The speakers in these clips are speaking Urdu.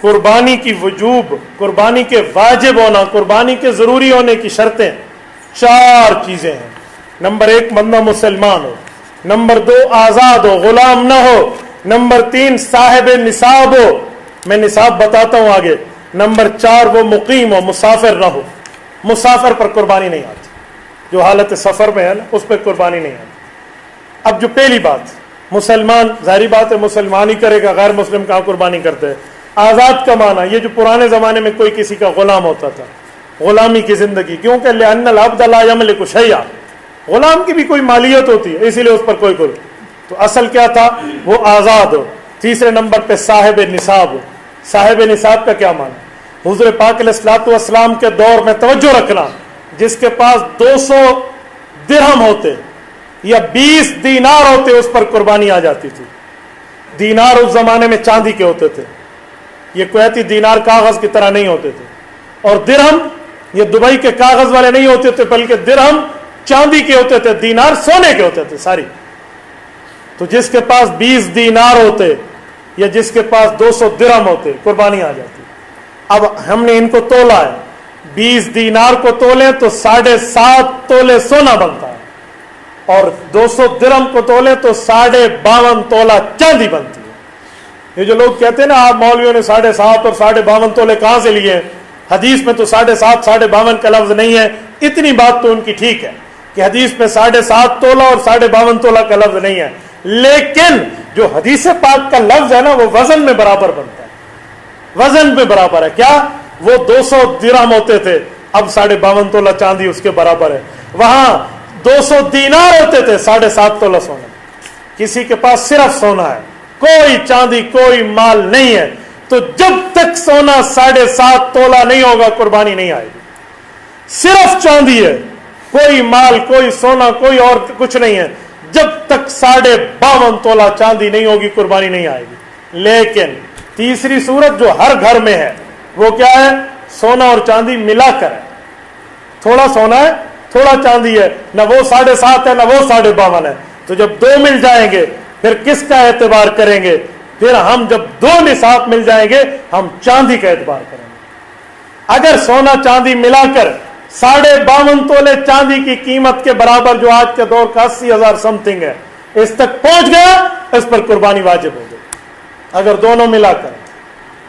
قربانی کی وجوب، قربانی کے واجب ہونا، قربانی کے ضروری ہونے کی شرطیں 4 چیزیں ہیں۔ نمبر 1 بندہ مسلمان ہو، نمبر 2 آزاد ہو، غلام نہ ہو، نمبر 3 صاحب نصاب ہو، میں نصاب بتاتا ہوں آگے، نمبر 4 وہ مقیم ہو، مسافر نہ ہو۔ مسافر پر قربانی نہیں آتی، جو حالت سفر میں ہے نا اس پہ قربانی نہیں آتی۔ اب جو پہلی بات، مسلمان، ظاہری بات ہے مسلمان ہی کرے گا، غیر مسلم کہاں قربانی کرتے ہیں۔ آزاد کا معنی یہ جو پرانے زمانے میں کوئی کسی کا غلام ہوتا تھا، غلامی کی زندگی، کیونکہ لأن العبد لا یملک شیئا، غلام کی بھی کوئی مالیت ہوتی ہے، اسی لیے اس پر کوئی تو اصل کیا تھا، وہ آزاد ہو۔ تیسرے نمبر پہ صاحب نصاب ہو۔ صاحب نصاب کا کیا معنی؟ حضور پاک علیہ الصلوۃ والسلام کے دور میں توجہ رکھنا، جس کے پاس 200 درہم ہوتے یا 20 دینار ہوتے اس پر قربانی آ جاتی تھی۔ دینار اس زمانے میں چاندی کے ہوتے تھے، یہ کویتی دینار کاغذ کی طرح نہیں ہوتے تھے، اور درہم یہ دبئی کے کاغذ والے نہیں ہوتے تھے، بلکہ درہم چاندی کے ہوتے تھے، دینار سونے کے ہوتے تھے ساری۔ تو جس کے پاس 20 دینار ہوتے یا جس کے پاس 200 درہم ہوتے قربانی آ جاتی۔ اب ہم نے ان کو تولا ہے، 20 دینار کو تولیں تو 7.5 تولے سونا بنتا ہے، اور 200 درہم کو تولیں تو 52.5 تولا چاندی بنتی ہے۔ یہ جو لوگ کہتے ہیں نا آپ مولویوں نے 7.5 اور 52.5 تولے کہاں سے لیے، حدیث میں تو 7.5 52 کا لفظ نہیں ہے۔ اتنی بات تو ان کی ٹھیک ہے کہ حدیث میں 7.5 تولا اور 52.5 تولا کا لفظ نہیں ہے، لیکن جو حدیث پاک کا لفظ ہے نا وہ وزن میں برابر بنتا ہے، وزن میں برابر ہے۔ کیا وہ 200 درہم ہوتے تھے، اب 52.5 تولا چاندی اس کے برابر ہے۔ وہاں 200 دینار ہوتے تھے، 7.5 تولا سونا۔ کسی کے پاس صرف سونا ہے، کوئی چاندی کوئی مال نہیں ہے، تو جب تک سونا 7.5 تولا نہیں ہوگا قربانی نہیں آئے گی۔ صرف چاندی ہے، کوئی مال کوئی سونا کوئی اور کچھ نہیں ہے، جب تک 52.5 تولا چاندی نہیں ہوگی قربانی نہیں آئے گی۔ لیکن تیسری صورت جو ہر گھر میں ہے وہ کیا ہے، سونا اور چاندی ملا کر ہے، تھوڑا سونا ہے تھوڑا چاندی ہے، نہ وہ 7.5 ہے نہ وہ 52.5 ہے، تو جب 2 مل جائیں گے پھر کس کا اعتبار کریں گے؟ پھر ہم جب 2 نصاب مل جائیں گے ہم چاندی کا اعتبار کریں گے۔ اگر سونا چاندی ملا کر 52.5 تولے چاندی کی قیمت کے برابر، جو آج کے دور کا 80,000 سم تھنگ ہے، اس تک پہنچ گیا، اس پر قربانی واجب ہو گئی اگر دونوں ملا کر۔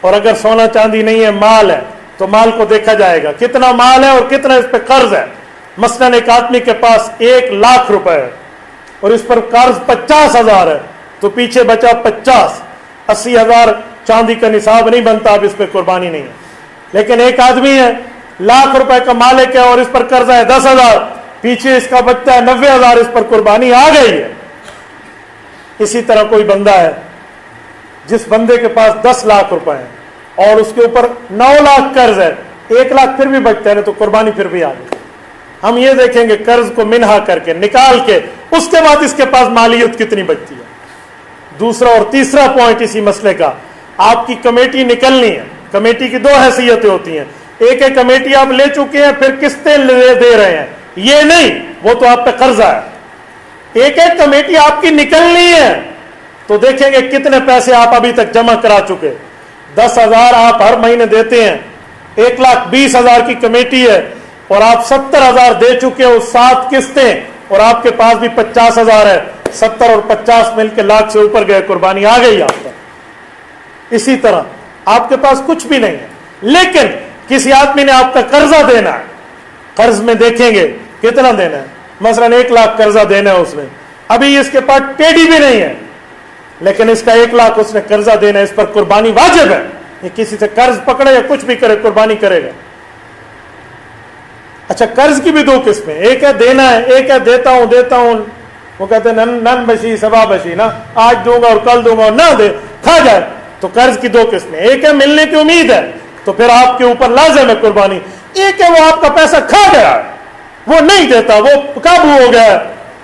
اور اگر سونا چاندی نہیں ہے، مال ہے، تو مال کو دیکھا جائے گا کتنا مال ہے اور کتنا اس پہ قرض ہے۔ مثلاً ایک آدمی کے پاس 1,00,000 روپے ہے اور اس پر قرض 50,000 ہے، تو پیچھے بچا 50، 80,000 چاندی کا نصاب نہیں بنتا، اب اس پہ قربانی نہیں ہے۔ لیکن ایک آدمی ہے 1,00,000 روپے کا مالک ہے اور اس پر قرضہ ہے 10,000، پیچھے اس کا بچتا ہے 90,000، اس پر قربانی آ گئی ہے۔ اسی طرح کوئی بندہ ہے جس بندے کے پاس 10,00,000 روپے ہیں اور اس کے اوپر 9,00,000 قرض ہے، 1,00,000 پھر بھی بچتا ہے نا، تو قربانی پھر بھی آ گئی۔ ہم یہ دیکھیں گے قرض کو منہا کر کے نکال کے، اس کے بعد اس کے پاس مالیت کتنی بچتی ہے۔ دوسرا اور تیسرا پوائنٹ اسی مسئلے کا، آپ کی کمیٹی نکلنی ہے۔ کمیٹی کی 2 حیثیتیں ہوتی ہیں، ایک ہے کمیٹی آپ لے چکے ہیں پھر قسطیں دے رہے ہیں، یہ نہیں، وہ تو آپ پہ قرضہ ہے۔ ایک ہے کمیٹی آپ کی نکلنی ہے، تو دیکھیں گے کتنے پیسے آپ ابھی تک جمع کرا چکے۔ 10,000 آپ ہر مہینے دیتے ہیں، 1,20,000 کی کمیٹی ہے اور آپ 70,000 دے چکے ہو، 7 قسطیں، اور آپ کے پاس بھی 50,000 ہے، 70 اور 50 مل کے 1,00,000 سے اوپر گئے، قربانی آ گئی آپ پر۔ اسی طرح آپ کے پاس کچھ بھی نہیں ہے، لیکن کسی آدمی نے آپ کا قرضہ دینا ہے، قرض میں دیکھیں گے کتنا دینا ہے، مثلا 1,00,000 قرضہ دینا ہے اس نے، ابھی اس کے پاس ٹیڈی بھی نہیں ہے، لیکن اس کا 1,00,000 اس نے قرضہ دینا ہے، اس پر قربانی واجب ہے۔ یہ کسی سے قرض پکڑے یا کچھ بھی کرے قربانی کرے گا۔ اچھا، قرض کی بھی 2 قسمیں، ایک ہے دینا ہے، ایک ہے دیتا ہوں، وہ کہتے ہیں نن بشی سبا بشی، نا آج دوں گا اور کل دوں گا، اور نہ دے کھا جائے۔ تو قرض کی 2 قسمیں، ایک ہے ملنے کی امید ہے تو پھر آپ کے اوپر لازم ہے قربانی، ایک ہے وہ آپ کا پیسہ کھا گیا، وہ نہیں دیتا، وہ قابو ہو گیا ہے،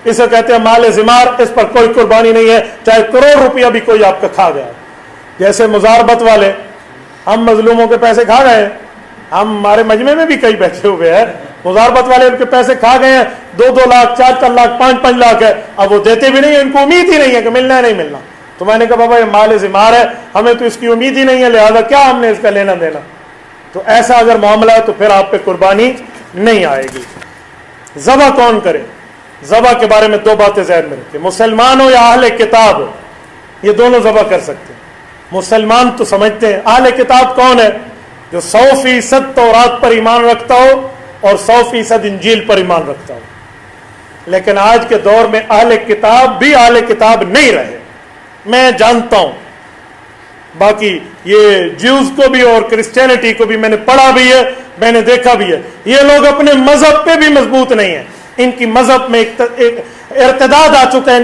اسے کہتے ہیں مال زمار، اس پر کوئی قربانی نہیں ہے، چاہے کروڑ روپیہ بھی کوئی آپ کا کھا گیا۔ جیسے مزاربت والے، ہم مظلوموں کے پیسے کھا گئے ہیں، ہمارے مجمع میں بھی کئی بیٹھے ہوئے ہیں، مزاربت والے ان کے پیسے کھا گئے ہیں، 2-2 لاکھ 4-4 لاکھ 5-5 لاکھ ہے، اب وہ دیتے بھی نہیں ہیں، ان کو امید ہی نہیں ہے کہ ملنا ہے نہیں ملنا، تو میں نے کہا بابا یہ مال ذمار ہے، ہمیں تو اس کی امید ہی نہیں ہے، لہذا کیا ہم نے اس کا لینا دینا؟ تو ایسا اگر معاملہ ہے تو پھر آپ پہ قربانی نہیں آئے گی۔ ذبح کون کرے؟ ذبح کے بارے میں دو باتیں ذہن میں رکھیں، مسلمان ہو یا اہل کتاب ہو، یہ دونوں ذبح کر سکتے ہیں۔ مسلمان تو سمجھتے ہیں، اہل کتاب کون ہے؟ جو 100% تورات پر ایمان رکھتا ہو اور 100% انجیل پر ایمان رکھتا ہو۔ لیکن آج کے دور میں اہل کتاب بھی اہل کتاب نہیں رہے، میں جانتا ہوں، باقی یہ جیوز کو بھی اور کرسچینٹی کو بھی میں نے پڑھا بھی ہے، میں نے دیکھا بھی ہے، یہ لوگ اپنے مذہب پہ بھی مضبوط نہیں ہیں، ان کی مذہب میں ایک ارتداد آ چکا ہے۔